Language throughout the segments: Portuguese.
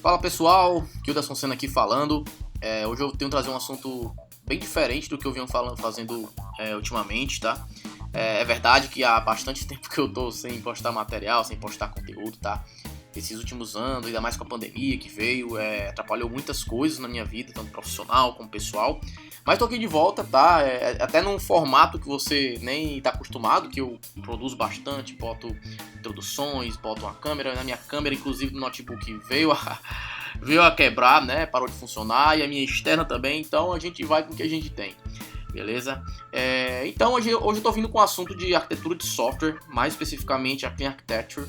Fala pessoal, Kilderson Senna aqui falando. Hoje eu tenho que trazer um assunto bem diferente do que eu venho fazendo ultimamente, tá? É verdade que há bastante tempo que eu tô sem postar material, sem postar conteúdo, tá? Esses últimos anos, ainda mais com a pandemia que veio, atrapalhou muitas coisas na minha vida, tanto profissional como pessoal. Mas tô aqui de volta, tá? Até num formato que você nem tá acostumado, que eu produzo bastante, boto introduções, boto uma câmera. Na minha câmera, inclusive, do notebook veio a quebrar, né? Parou de funcionar, e a minha externa também, então a gente vai com o que a gente tem. Beleza? Então hoje eu tô vindo com o assunto de arquitetura de software, mais especificamente a Clean Architecture.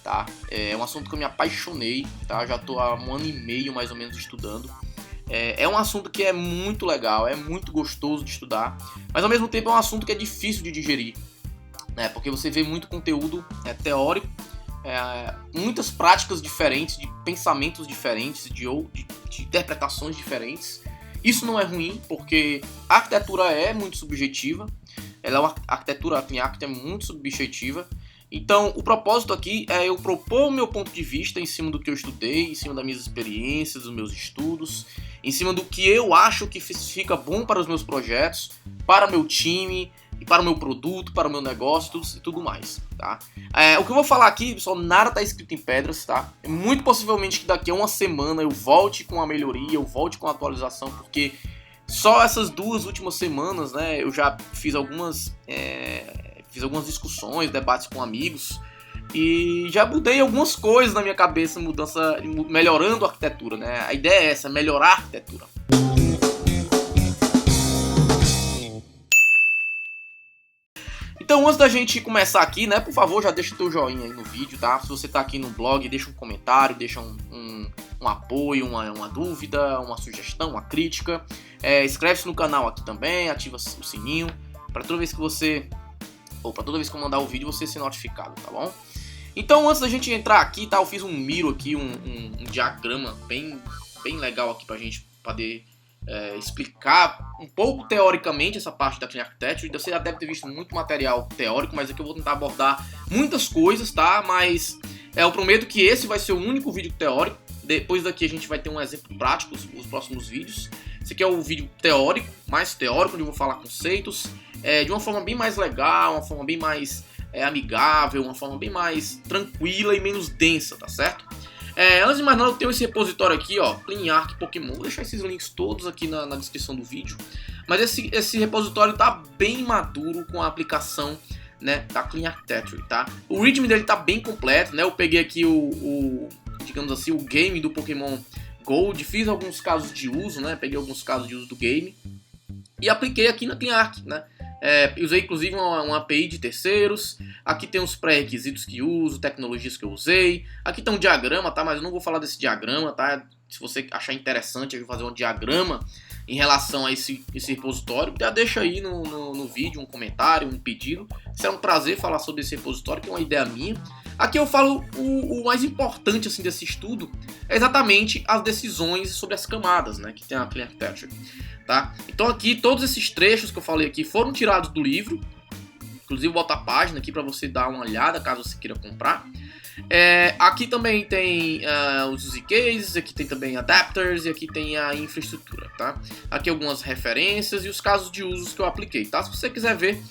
Tá? É um assunto que eu me apaixonei, tá? Já tô há 1 ano e meio mais ou menos estudando. É um assunto que é muito legal, é muito gostoso de estudar, mas ao mesmo tempo é um assunto que é difícil de digerir, né? Porque você vê muito conteúdo teórico, muitas práticas diferentes, de pensamentos diferentes, de interpretações diferentes. Isso não é ruim, porque a arquitetura é muito subjetiva, a arquitetura Clean Architect é muito subjetiva. Então, o propósito aqui é eu propor o meu ponto de vista em cima do que eu estudei, em cima das minhas experiências, dos meus estudos, em cima do que eu acho que fica bom para os meus projetos, para o meu time, e para o meu produto, para o meu negócio e tudo mais, tá? O que eu vou falar aqui, pessoal, nada está escrito em pedras, tá? Muito possivelmente que daqui a 1 semana eu volte com a melhoria, eu volte com a atualização, porque só essas 2 últimas semanas, né, eu já fiz algumas discussões, debates com amigos e já mudei algumas coisas na minha cabeça, melhorando a arquitetura, né? A ideia é essa, melhorar a arquitetura. Então, antes da gente começar aqui, né, por favor, já deixa o teu joinha aí no vídeo, tá? Se você tá aqui no blog, deixa um comentário, deixa um apoio, uma dúvida, uma sugestão, uma crítica. Inscreve-se no canal aqui também, ativa o sininho para toda vez que eu mandar o vídeo você ser notificado, tá bom? Então, antes da gente entrar aqui, tá, eu fiz um Miro aqui, um diagrama bem legal aqui pra gente poder explicar um pouco teoricamente essa parte da Clean Architecture. Você já deve ter visto muito material teórico, mas aqui eu vou tentar abordar muitas coisas, tá? Mas eu prometo que esse vai ser o único vídeo teórico. Depois daqui a gente vai ter um exemplo prático nos próximos vídeos. Esse aqui é o vídeo teórico, mais teórico, onde eu vou falar conceitos de uma forma bem mais legal, uma forma bem mais amigável, uma forma bem mais tranquila e menos densa, tá certo? Antes de mais nada, eu tenho esse repositório aqui, ó, Clean Arch Pokémon. Vou deixar esses links todos aqui na descrição do vídeo. Mas esse repositório tá bem maduro com a aplicação, né, da Clean Architecture, tá? O README dele tá bem completo, né? Eu peguei aqui digamos assim, o game do Pokémon Gold, fiz alguns casos de uso, né? Peguei alguns casos de uso do game e apliquei aqui na Clean Arch, né? Usei inclusive uma API de terceiros. Aqui tem os pré-requisitos que uso, tecnologias que eu usei. Aqui tem um diagrama, tá? Mas eu não vou falar desse diagrama, tá? Se você achar interessante eu vou fazer um diagrama em relação a esse repositório, já deixa aí no vídeo um comentário, um pedido. Será um prazer falar sobre esse repositório, que é uma ideia minha. Aqui eu falo o mais importante assim, desse estudo, é exatamente as decisões sobre as camadas, né, que tem a Clean Architecture. Tá? Então aqui todos esses trechos que eu falei aqui foram tirados do livro. Inclusive vou botar a página aqui para você dar uma olhada caso você queira comprar. Aqui também tem os use cases, aqui tem também adapters e aqui tem a infraestrutura, tá? Aqui algumas referências e os casos de usos que eu apliquei, tá? Se você quiser ver,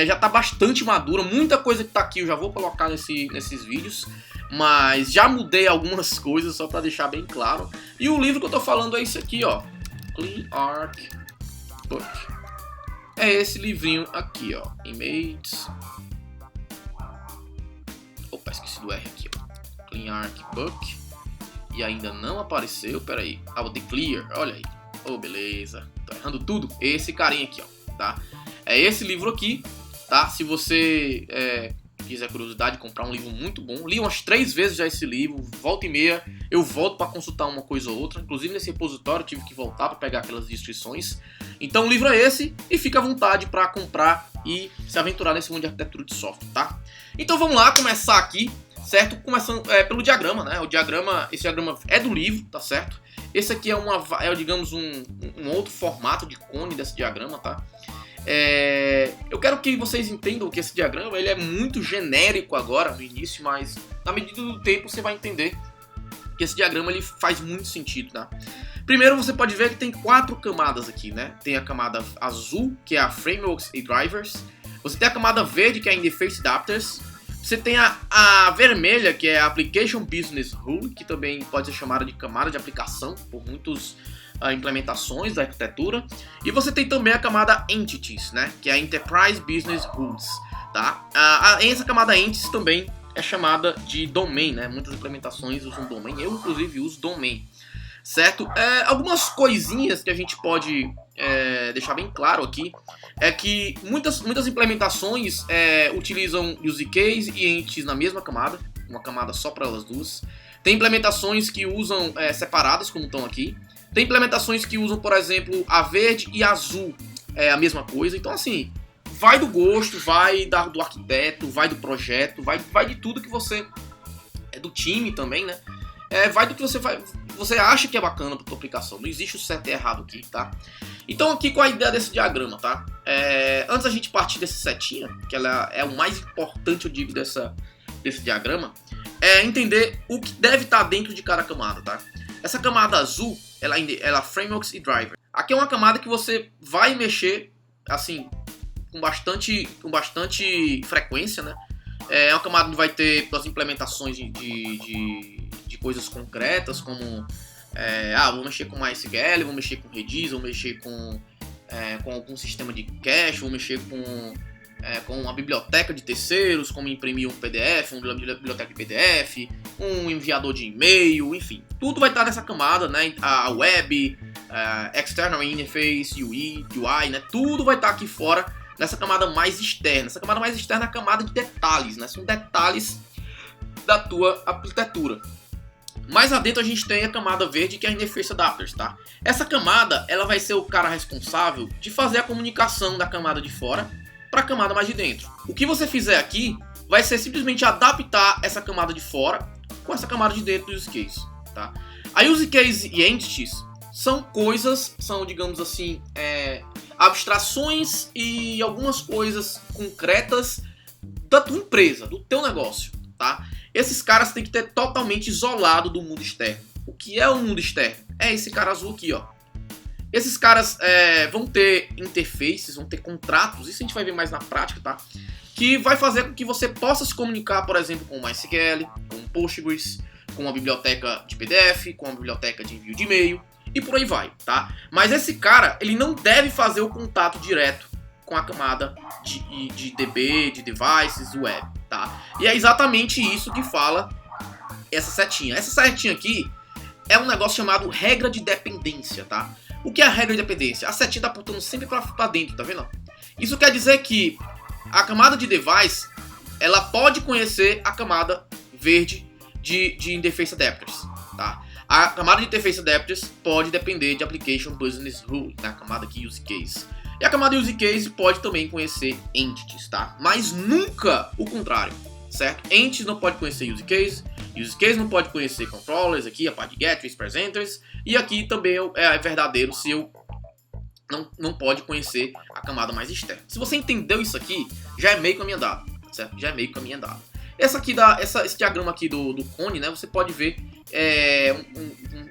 já está bastante madura, muita coisa que está aqui eu já vou colocar nesses vídeos, mas já mudei algumas coisas só para deixar bem claro. E o livro que eu estou falando é esse aqui, ó, Clean Arch Book. É esse livrinho aqui, ó, Images. Opa, esqueci do R aqui, ó. Clean Arch Book. E ainda não apareceu, peraí. Vou ter Clear, olha aí. Oh, beleza. Tô errando tudo. Esse carinha aqui, ó, tá? É esse livro aqui, tá? Se você quiser curiosidade, comprar um livro muito bom. Li umas 3 vezes já esse livro, volta e meia eu volto para consultar uma coisa ou outra. Inclusive nesse repositório eu tive que voltar para pegar aquelas descrições. Então o livro é esse e fica à vontade para comprar e se aventurar nesse mundo de arquitetura de software, tá? Então vamos lá começar aqui, certo? Começando pelo diagrama, né? Esse diagrama é do livro, tá certo? Esse aqui digamos um outro formato de cone desse diagrama, tá? Eu quero que vocês entendam que esse diagrama ele é muito genérico agora no início, mas na medida do tempo você vai entender que esse diagrama ele faz muito sentido, tá? Primeiro você pode ver que tem 4 camadas aqui, né? Tem a camada azul, que é a Frameworks e Drivers. Você tem a camada verde, que é a Interface Adapters. Você tem a vermelha, que é a Application Business Rule, que também pode ser chamada de camada de aplicação por muitas implementações da arquitetura. E você tem também a camada Entities, né? Que é a Enterprise Business Rules, tá? Essa camada Entities também é chamada de Domain, né? Muitas implementações usam Domain. Eu, inclusive, uso Domain. Certo? Algumas coisinhas que a gente pode deixar bem claro aqui é que muitas implementações utilizam use case e entities na mesma camada, uma camada só para elas duas. Tem implementações que usam separadas, como estão aqui. Tem implementações que usam, por exemplo, a verde e a azul, a mesma coisa. Então, assim, vai do gosto, vai do arquiteto, vai do projeto, vai de tudo que você... do time também, né? Vai do que você acha que é bacana para tua aplicação. Não existe o certo e errado aqui, tá? Então aqui qual a ideia desse diagrama, tá? Antes da gente partir dessa setinha, que ela é o mais importante, eu digo, desse diagrama, é entender o que deve estar dentro de cada camada, tá? Essa camada azul, ela é Frameworks e Driver. Aqui é uma camada que você vai mexer, assim, com bastante frequência, né? É uma camada que vai ter as implementações de coisas concretas, como vou mexer com MySQL, vou mexer com Redis, vou mexer com algum sistema de cache, vou mexer com uma biblioteca de terceiros, como imprimir um PDF, uma biblioteca de PDF, um enviador de e-mail, enfim. Tudo vai estar nessa camada, né? A web, external interface, UI, né? Tudo vai estar aqui fora, nessa camada mais externa. Essa camada mais externa é a camada de detalhes, né? São detalhes da tua arquitetura. Mais adentro a gente tem a camada verde, que é a Interface Adapters, tá? Essa camada, ela vai ser o cara responsável de fazer a comunicação da camada de fora para a camada mais de dentro. O que você fizer aqui vai ser simplesmente adaptar essa camada de fora com essa camada de dentro do use case, tá? A use case e entities são digamos assim, abstrações e algumas coisas concretas da tua empresa, do teu negócio, tá? Esses caras têm que ter totalmente isolado do mundo externo. O que é o mundo externo? É esse cara azul aqui, ó. Esses caras vão ter interfaces, vão ter contratos, isso a gente vai ver mais na prática, tá? Que vai fazer com que você possa se comunicar, por exemplo, com o MySQL, com o Postgres, com uma biblioteca de PDF, com uma biblioteca de envio de e-mail e por aí vai, tá? Mas esse cara, ele não deve fazer o contato direto com a camada de DB, de devices, web, tá? E é exatamente isso que fala essa setinha. Essa setinha aqui é um negócio chamado regra de dependência, tá? O que é a regra de dependência? A setinha tá apontando sempre pra dentro, tá vendo? Isso quer dizer que a camada de device, ela pode conhecer a camada verde de Interface Adapters, tá? A camada de Interface Adapters pode depender de Application Business Rule, né? A camada aqui Use Case. E a camada Use Case pode também conhecer Entities, tá? Mas nunca o contrário, certo? Entities não pode conhecer Use Case não pode conhecer Controllers, aqui a parte de Gateways, Presenters, e aqui também é verdadeiro se eu não pode conhecer a camada mais externa. Se você entendeu isso aqui, já é meio caminho andado, certo? Já é meio caminho andado. Esse diagrama aqui do cone, né? Você pode ver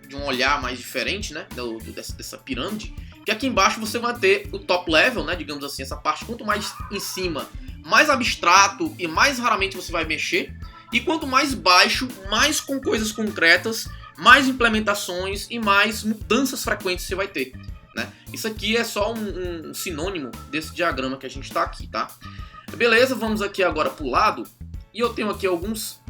de um olhar mais diferente, né? Dessa pirâmide. Que aqui embaixo você vai ter o top level, né? Digamos assim, essa parte quanto mais em cima, mais abstrato e mais raramente você vai mexer. E quanto mais baixo, mais com coisas concretas, mais implementações e mais mudanças frequentes você vai ter, né? Isso aqui é só um sinônimo desse diagrama que a gente está aqui, tá? Beleza, vamos aqui agora para o lado. E eu tenho aqui alguns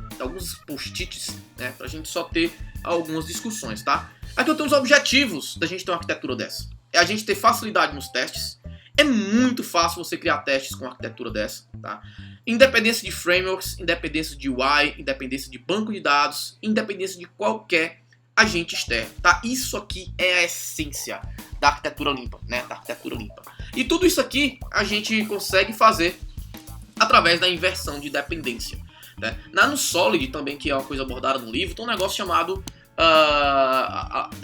post-its, né? Pra gente só ter algumas discussões, tá? Aqui eu tenho os objetivos da gente ter uma arquitetura dessa. É a gente ter facilidade nos testes. É muito fácil você criar testes com uma arquitetura dessa, tá? Independência de frameworks, independência de UI, independência de banco de dados, independência de qualquer agente externo, tá? Isso aqui é a essência da arquitetura limpa, né? Da arquitetura limpa. E tudo isso aqui a gente consegue fazer através da inversão de dependência, né? No Solid também, que é uma coisa abordada no livro, tem um negócio chamado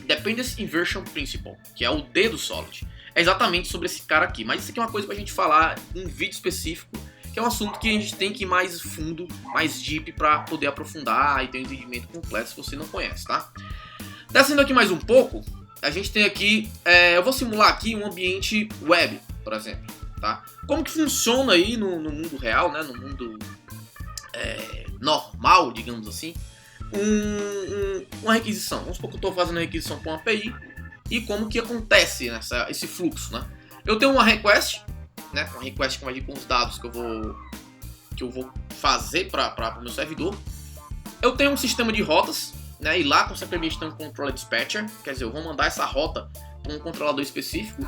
Dependency Inversion Principle, que é o D do Solid. É exatamente sobre esse cara aqui, mas isso aqui é uma coisa pra gente falar em um vídeo específico, que é um assunto que a gente tem que ir mais fundo, mais deep para poder aprofundar e ter um entendimento completo se você não conhece, tá? Descendo aqui mais um pouco, a gente tem aqui, eu vou simular aqui um ambiente web, por exemplo, tá? Como que funciona aí no mundo real, né? No mundo normal, digamos assim, uma requisição. Vamos supor que eu estou fazendo a requisição para uma API e como que acontece esse fluxo, né? Eu tenho uma request, né? Uma request que vai vir com os dados que eu vou fazer para o meu servidor. Eu tenho um sistema de rotas, né? E lá, consequentemente, tem um controller dispatcher, quer dizer, eu vou mandar essa rota para um controlador específico.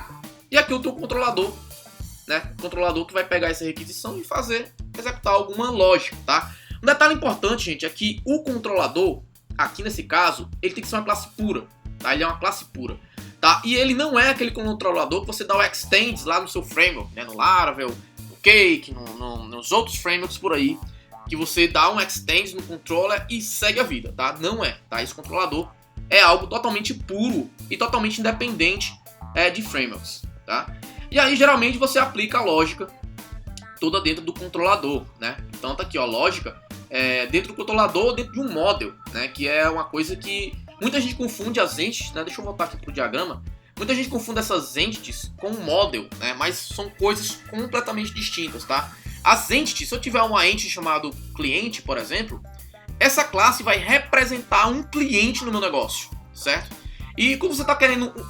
E aqui eu tenho um controlador, né? Um controlador que vai pegar essa requisição e executar alguma lógica, tá? Um detalhe importante, gente, é que o controlador, aqui nesse caso, ele tem que ser uma classe pura, tá? Ele é uma classe pura, tá? E ele não é aquele controlador que você dá o extends lá no seu framework, né? No Laravel, no Cake, nos outros frameworks por aí, que você dá um extends no controller e segue a vida, tá? Não é, tá? Esse controlador é algo totalmente puro e totalmente independente de frameworks, tá? E aí, geralmente, você aplica a lógica toda dentro do controlador, né? Então tá aqui, ó, lógica dentro do controlador ou dentro de um model, né? Que é uma coisa que muita gente confunde as entities, né? Deixa eu voltar aqui pro diagrama. Muita gente confunde essas entities com um model, né? Mas são coisas completamente distintas, tá? As entities, se eu tiver uma entity chamado cliente, por exemplo, essa classe vai representar um cliente no meu negócio, certo? E quando você está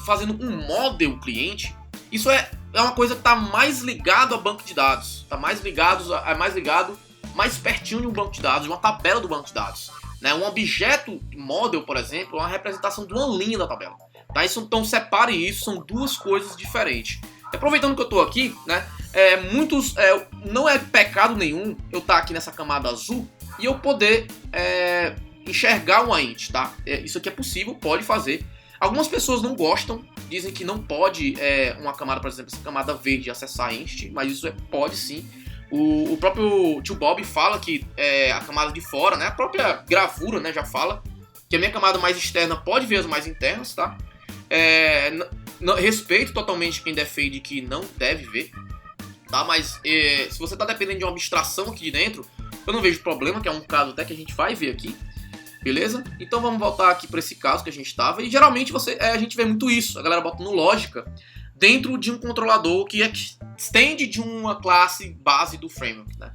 fazendo um model cliente, isso é uma coisa que está mais ligado a banco de dados, está mais ligado mais pertinho de um banco de dados, de uma tabela do banco de dados, né? Um objeto model, por exemplo, é uma representação de uma linha da tabela, tá? Então separe isso, são duas coisas diferentes. Aproveitando que eu estou aqui, né? Não é pecado nenhum eu estar aqui nessa camada azul e eu poder enxergar uma int, tá? Isso aqui é possível, pode fazer. Algumas pessoas não gostam, dizem que não pode uma camada, por exemplo, essa camada verde acessar a entity, mas isso pode sim. O próprio tio Bob fala que a camada de fora, né? A própria gravura, né, já fala que a minha camada mais externa pode ver as mais internas, tá? Respeito totalmente quem defende que não deve ver, tá? Mas se você está dependendo de uma abstração aqui de dentro, eu não vejo problema, que é um caso até que a gente vai ver aqui, beleza? Então vamos voltar aqui para esse caso que a gente estava, e geralmente a gente vê muito isso, a galera bota no lógica dentro de um controlador que extende de uma classe base do framework, né?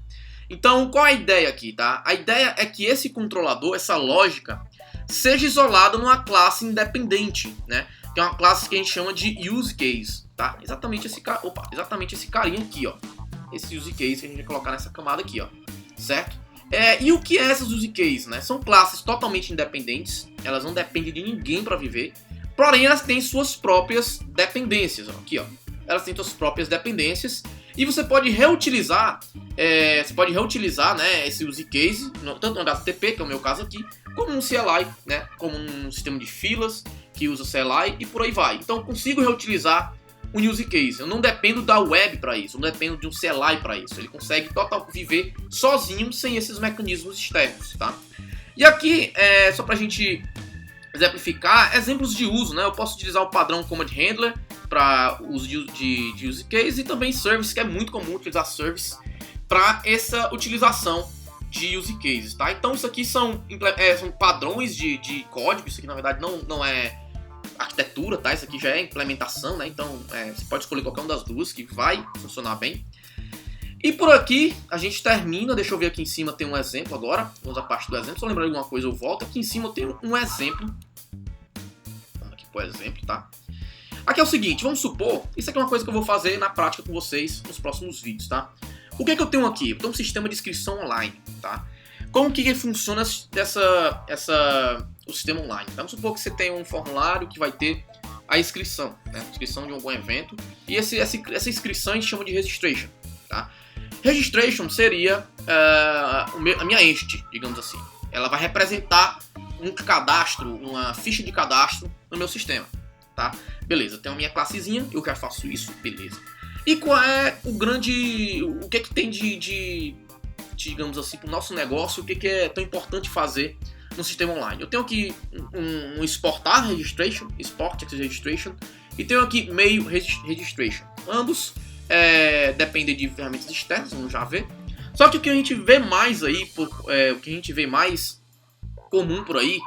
Então qual é a ideia aqui, tá? A ideia é que esse controlador, essa lógica, seja isolada numa classe independente, né? Que é uma classe que a gente chama de use case, tá? Exatamente esse carinha aqui, ó. Esse use case que a gente vai colocar nessa camada aqui, ó. Certo? E o que é essas use cases, né? São classes totalmente independentes, elas não dependem de ninguém para viver, porém elas têm suas próprias dependências, ó. Aqui, ó. Elas têm suas próprias dependências e você pode reutilizar, né, esse use case, tanto no HTTP, que é o meu caso aqui, como um CLI, né? Como um sistema de filas que usa CLI e por aí vai. Então eu consigo reutilizar um use case. Eu não dependo da web para isso, eu não dependo de um CLI para isso. Ele consegue viver sozinho sem esses mecanismos externos, tá? E aqui, só para a gente exemplificar, exemplos de uso, né? Eu posso utilizar o padrão Command Handler para uso de use case e também service, que é muito comum utilizar service para essa utilização de use cases, tá? Então isso aqui são padrões de código, isso aqui na verdade não é arquitetura, tá? Isso aqui já é implementação, né? Então você pode escolher qualquer uma das duas que vai funcionar bem. E por aqui a gente termina, deixa eu ver aqui em cima tem um exemplo agora, vamos à parte do exemplo, se eu lembrar de alguma coisa eu volto, aqui em cima eu tenho um exemplo, vamos aqui pro exemplo, tá? Aqui é o seguinte, vamos supor, isso aqui é uma coisa que eu vou fazer na prática com vocês nos próximos vídeos, tá? O que é que eu tenho aqui? Eu tenho um sistema de inscrição online, tá? Como que funciona o sistema online? Vamos supor que você tem um formulário que vai ter a inscrição, né? Inscrição de algum evento, e essa inscrição a gente chama de registration, tá? Registration seria a minha entity, digamos assim. Ela vai representar um cadastro, uma ficha de cadastro no meu sistema, tá? Beleza, tenho a minha classezinha, eu já faço isso, beleza. E qual é o que tem digamos assim, para o nosso negócio, o que é tão importante fazer no sistema online? Eu tenho aqui um exportar registration, export registration, e tenho aqui mail registration. Ambos dependem de ferramentas externas, vamos já ver. Só que o que a gente vê mais aí, o que a gente vê mais comum por aí,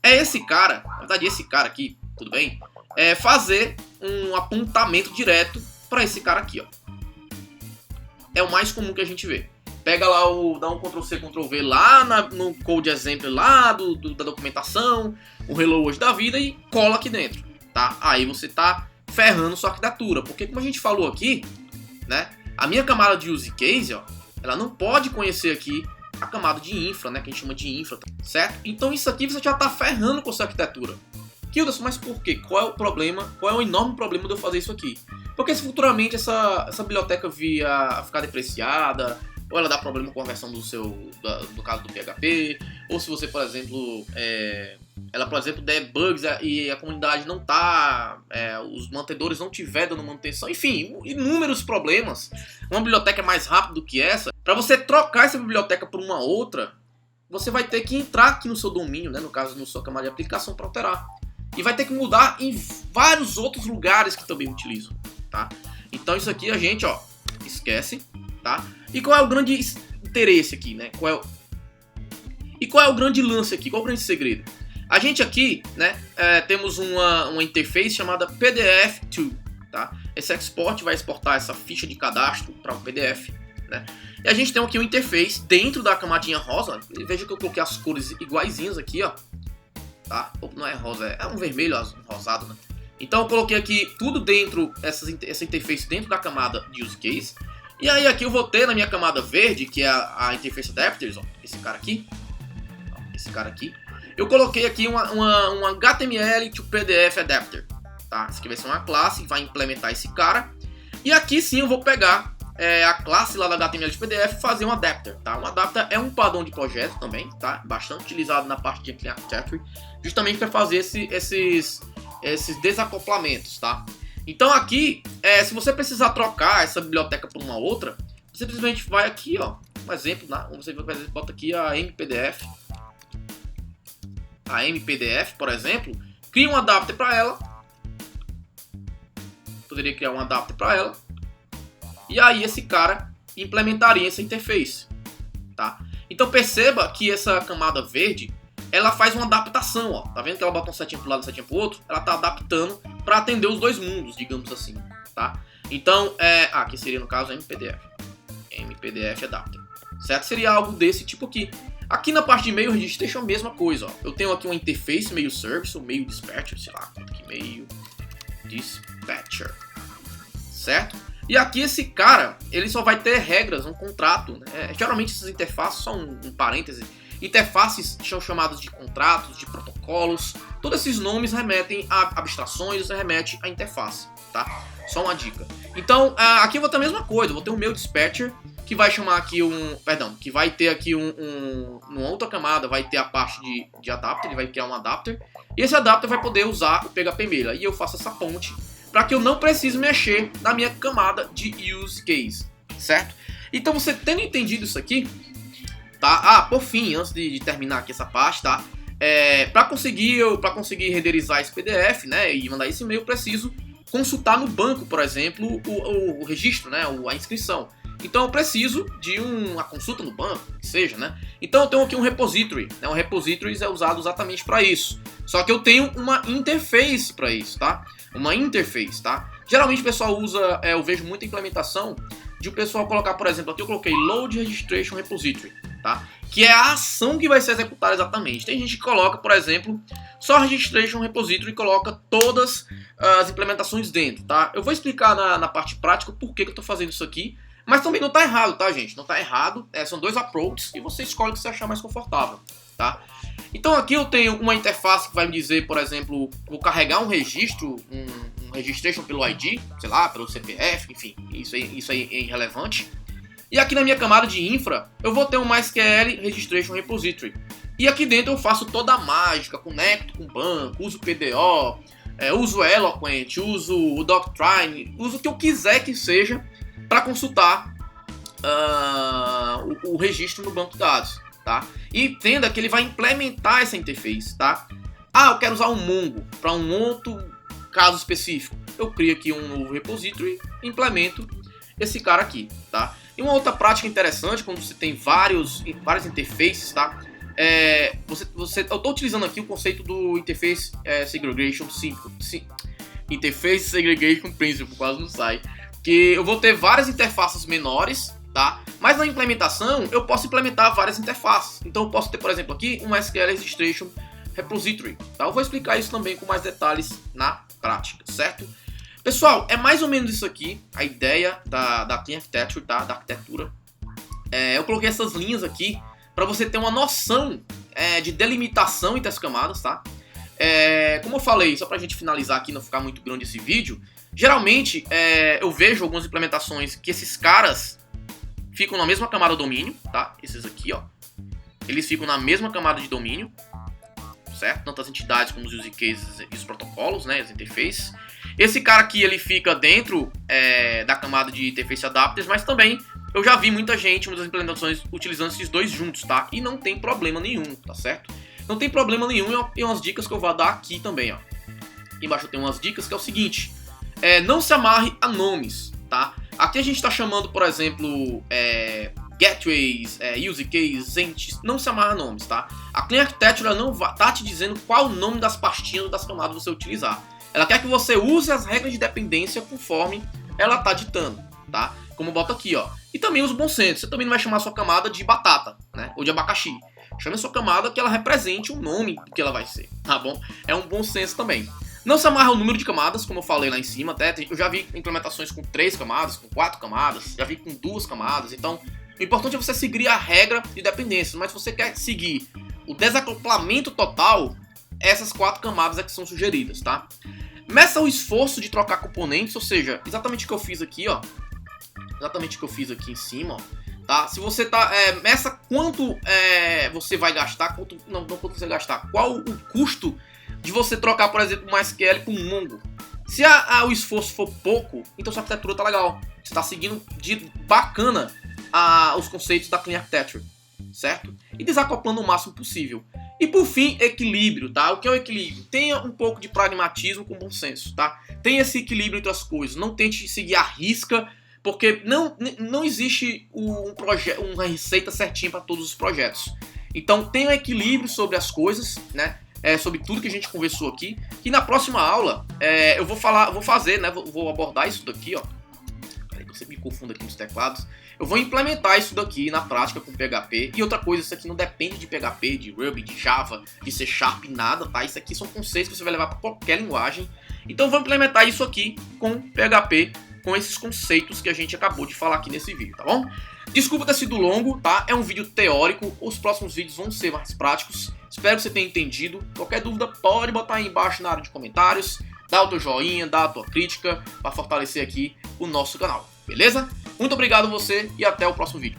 é esse cara, na verdade esse cara aqui, tudo bem, fazer um apontamento direto para esse cara aqui, ó. É o mais comum que a gente vê. Pega lá, dá um Ctrl+C, Ctrl+V lá no code exemplo lá da documentação, o Hello World da vida e cola aqui dentro, tá? Aí você tá ferrando sua arquitetura, porque como a gente falou aqui, né, a minha camada de use case, ó, ela não pode conhecer aqui a camada de infra, né, que a gente chama de infra, certo? Então isso aqui você já tá ferrando com sua arquitetura. Kilderson, mas por quê? Qual é o problema? Qual é o enorme problema de eu fazer isso aqui? Porque se futuramente essa biblioteca vir a ficar depreciada, ou ela dá problema com a versão do caso do PHP, ou se você, por exemplo, ela, por exemplo, der bugs e a comunidade não tá, os mantedores não tiver dando manutenção, enfim, inúmeros problemas. Uma biblioteca mais rápida do que essa, para você trocar essa biblioteca por uma outra, você vai ter que entrar aqui no seu domínio, né, no caso, no sua camada de aplicação para alterar. E vai ter que mudar em vários outros lugares que também utilizam, tá? Então isso aqui a gente, ó, esquece, tá? E qual é o grande interesse aqui, né? Qual é o grande lance aqui? Qual é o grande segredo? A gente aqui, né, temos uma interface chamada PDF2, tá? Esse export vai exportar essa ficha de cadastro para um PDF, né? E a gente tem aqui uma interface dentro da camadinha rosa. Veja que eu coloquei as cores iguaizinhas aqui, ó. Tá? Não é rosa, é um vermelho, um rosado, né? Então eu coloquei aqui tudo dentro, essa interface dentro da camada de use case. E aí aqui eu vou ter na minha camada verde, que é a interface adapters, ó, esse cara aqui. Eu coloquei aqui um HTML to PDF adapter, tá? Esse aqui vai ser uma classe que vai implementar esse cara. E aqui sim eu vou pegar a classe lá da HTML de PDF e fazer um adapter, tá? Um adapter é um padrão de projeto também, tá? Bastante utilizado na parte de Clean Architecture, justamente para fazer esses desacoplamentos, tá? Então aqui, se você precisar trocar essa biblioteca por uma outra, você simplesmente vai aqui, ó, um exemplo, você bota aqui a MPDF, por exemplo, cria um adapter para ela, poderia criar um adapter para ela, e aí esse cara implementaria essa interface, tá? Então perceba que essa camada verde, ela faz uma adaptação, ó. Tá vendo que ela bota um setinho pro lado e um setinho pro outro? Ela tá adaptando para atender os dois mundos, digamos assim, tá? Então, aqui seria no caso MPDF Adapter, certo? Seria algo desse tipo aqui. Aqui na parte de e-mail registration, a mesma coisa, ó. Eu tenho aqui uma interface meio service ou meio dispatcher, sei lá, aqui meio dispatcher, certo? E aqui esse cara, ele só vai ter regras, um contrato, né? Geralmente essas interfaces, só um parêntese, interfaces são chamadas de contratos, de protocolos, todos esses nomes remetem a abstrações, remete à interface, tá? Só uma dica. Então, aqui eu vou ter a mesma coisa, eu vou ter o meu dispatcher, que vai chamar aqui que vai ter aqui numa outra camada, vai ter a parte de adapter, ele vai criar um adapter, e esse adapter vai poder usar o PHP Mela, e eu faço essa ponte, para que eu não precise mexer na minha camada de use case, certo? Então você tendo entendido isso aqui, tá? Por fim, antes de terminar aqui essa parte, tá? Para conseguir renderizar esse PDF, né, e mandar esse e-mail, eu preciso consultar no banco, por exemplo, o registro, né, a inscrição. Então eu preciso de uma consulta no banco, que seja, né? Então eu tenho aqui um repository, né? Um repository é usado exatamente para isso. Só que eu tenho uma interface para isso, tá? Uma interface, tá? Geralmente o pessoal usa, eu vejo muita implementação de o pessoal colocar, por exemplo, aqui eu coloquei Load Registration Repository, tá? Que é a ação que vai ser executada exatamente. Tem gente que coloca, por exemplo, só Registration Repository e coloca todas as implementações dentro, tá? Eu vou explicar na parte prática por que eu tô fazendo isso aqui. Mas também não tá errado, tá, gente? Não tá errado. São dois approaches e você escolhe o que você achar mais confortável, tá? Então aqui eu tenho uma interface que vai me dizer, por exemplo, vou carregar um registro, um registration pelo ID, sei lá, pelo CPF, enfim, isso aí é irrelevante. E aqui na minha camada de infra, eu vou ter um MySQL Registration Repository. E aqui dentro eu faço toda a mágica, conecto com o banco, uso o PDO, uso o Eloquent, uso o Doctrine, uso o que eu quiser que seja para consultar o registro no banco de dados, tá? E entenda que ele vai implementar essa interface, tá? Eu quero usar um Mongo para um outro caso específico. Eu crio aqui um novo repository e implemento esse cara aqui, tá? E uma outra prática interessante, quando você tem várias interfaces, tá? Eu estou utilizando aqui o conceito do Interface Segregation Interface Segregation Principle, quase não sai. Que eu vou ter várias interfaces menores, tá? Mas na implementação, eu posso implementar várias interfaces. Então eu posso ter, por exemplo, aqui um SQL Registration Repository, tá? Eu vou explicar isso também com mais detalhes na prática, certo? Pessoal, é mais ou menos isso aqui, a ideia da Clean Architecture, tá? Da arquitetura. Eu coloquei essas linhas aqui para você ter uma noção de delimitação entre as camadas, tá? Como eu falei, só pra gente finalizar aqui, não ficar muito grande esse vídeo, geralmente eu vejo algumas implementações que esses caras ficam na mesma camada domínio, tá? Esses aqui, ó, eles ficam na mesma camada de domínio, certo? Tanto as entidades como os use cases e os protocolos, né, as interfaces. Esse cara aqui, ele fica dentro da camada de interface adapters, mas também eu já vi muita gente, muitas implementações, utilizando esses dois juntos, tá? E não tem problema nenhum, tá certo? Não tem problema nenhum, e umas dicas que eu vou dar aqui também, ó. Aqui embaixo eu tenho umas dicas que é o seguinte: não se amarre a nomes, tá? Aqui a gente está chamando, por exemplo, gateways, use cases, entes, não se amarra a nomes, tá? A Clean Architecture não tá te dizendo qual o nome das pastinhas ou das camadas você utilizar. Ela quer que você use as regras de dependência conforme ela tá ditando, tá? Como bota aqui, ó. E também os bons sensos. Você também não vai chamar a sua camada de batata, né? Ou de abacaxi. Chame a sua camada que ela represente o nome do que ela vai ser, tá bom? É um bom senso também. Não se amarra ao número de camadas, como eu falei lá em cima, até. Eu já vi implementações com 3 camadas, com 4 camadas, já vi com 2 camadas. Então, o importante é você seguir a regra de dependência. Mas se você quer seguir o desacoplamento total, essas 4 camadas é que são sugeridas, tá? Meça o esforço de trocar componentes, ou seja, exatamente o que eu fiz aqui, ó. Exatamente o que eu fiz aqui em cima, ó. Tá? Se você tá... meça quanto você vai gastar, quanto você vai gastar. Qual o custo de você trocar, por exemplo, um MySQL por um Mongo. Se o esforço for pouco, então sua arquitetura tá legal. Você tá seguindo de bacana os conceitos da Clean Architecture, certo? E desacoplando o máximo possível. E por fim, equilíbrio, tá? O que é o equilíbrio? Tenha um pouco de pragmatismo com bom senso, tá? Tenha esse equilíbrio entre as coisas. Não tente seguir a risca, porque não existe uma receita certinha para todos os projetos. Então tenha um equilíbrio sobre as coisas, né? Sobre tudo que a gente conversou aqui. E na próxima aula eu vou abordar isso daqui, ó. Peraí que eu sempre me confundo aqui nos teclados. Eu vou implementar isso daqui na prática com PHP. E outra coisa, isso aqui não depende de PHP, de Ruby, de Java, de C Sharp, nada, tá? Isso aqui são conceitos que você vai levar para qualquer linguagem. Então eu vou implementar isso aqui com PHP, com esses conceitos que a gente acabou de falar aqui nesse vídeo, tá bom? Desculpa ter sido longo, tá? É um vídeo teórico, os próximos vídeos vão ser mais práticos. Espero que você tenha entendido. Qualquer dúvida pode botar aí embaixo na área de comentários. Dá o teu joinha, dá a tua crítica para fortalecer aqui o nosso canal, beleza? Muito obrigado a você e até o próximo vídeo.